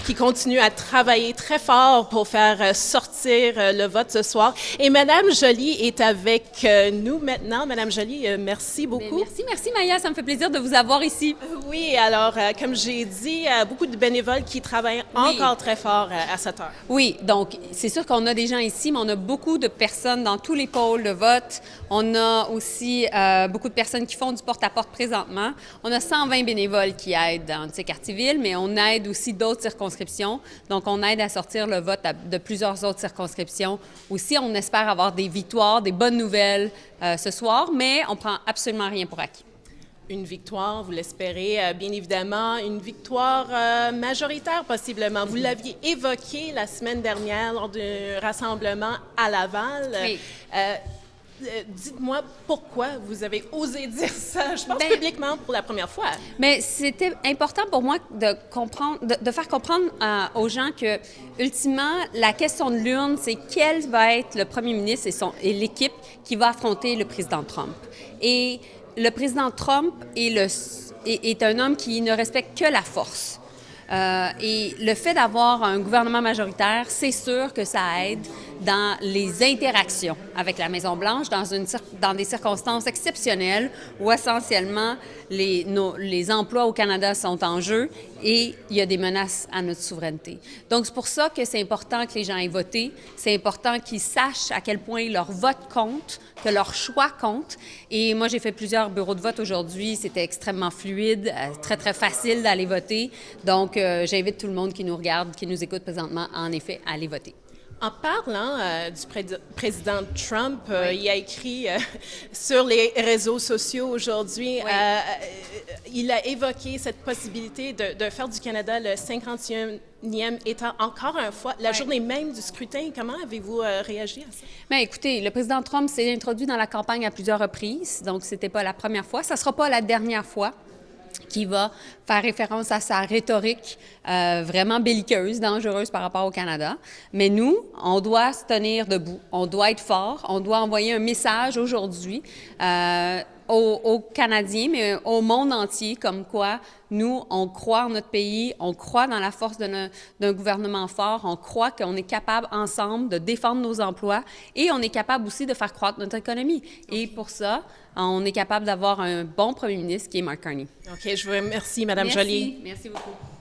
qui continue à travailler très fort pour faire sortir le vote ce soir. Et Madame Joly est avec nous maintenant. Madame Joly, merci beaucoup. Merci Maya, ça me fait plaisir de vous avoir ici. Oui, alors, comme j'ai dit, beaucoup de bénévoles qui travaillent encore très fort à cette heure. Oui, donc c'est sûr qu'on a des gens ici, mais on a beaucoup de personnes dans tous les pôles de vote. On a aussi beaucoup de personnes qui font du porte-à-porte présentement. On a 120 bénévoles qui aident dans ces quartiers-villes, mais on aide aussi d'autres circonscriptions. Donc, on aide à sortir le vote de plusieurs autres circonscriptions. Aussi, on espère avoir des victoires, des bonnes nouvelles ce soir, mais on prend absolument rien pour acquis. Une victoire, vous l'espérez, bien évidemment, une victoire majoritaire possiblement. Vous l'aviez évoqué la semaine dernière lors d'un rassemblement à Laval. Oui. Dites-moi pourquoi vous avez osé dire ça, je pense publiquement pour la première fois. Mais c'était important pour moi de comprendre, de faire comprendre aux gens que, ultimement, la question de l'urne, c'est quel va être le premier ministre et l'équipe qui va affronter le président Trump. Et le président Trump est un homme qui ne respecte que la force. Et le fait d'avoir un gouvernement majoritaire, c'est sûr que ça aide dans les interactions avec la Maison-Blanche, dans des circonstances exceptionnelles où essentiellement les emplois au Canada sont en jeu et il y a des menaces à notre souveraineté. Donc, c'est pour ça que c'est important que les gens aient voté. C'est important qu'ils sachent à quel point leur vote compte, que leur choix compte. Et moi, j'ai fait plusieurs bureaux de vote aujourd'hui. C'était extrêmement fluide, très, très facile d'aller voter. Donc, j'invite tout le monde qui nous regarde, qui nous écoute présentement, en effet, à aller voter. En parlant du président Trump, il a écrit sur les réseaux sociaux aujourd'hui, il a évoqué cette possibilité de faire du Canada le 51e État encore une fois, la journée même du scrutin. Comment avez-vous réagi à ça? Bien, écoutez, le président Trump s'est introduit dans la campagne à plusieurs reprises, donc ce n'était pas la première fois. Ça ne sera pas la dernière fois qui va faire référence à sa rhétorique vraiment belliqueuse, dangereuse par rapport au Canada. Mais nous, on doit se tenir debout, on doit être fort, on doit envoyer un message aujourd'hui aux Canadiens, mais au monde entier, comme quoi nous, on croit en notre pays, on croit dans la force d'un gouvernement fort, on croit qu'on est capable ensemble de défendre nos emplois et on est capable aussi de faire croître notre économie. Et pour ça, on est capable d'avoir un bon premier ministre qui est Mark Carney. OK, je vous remercie, Mme Joly. Merci beaucoup.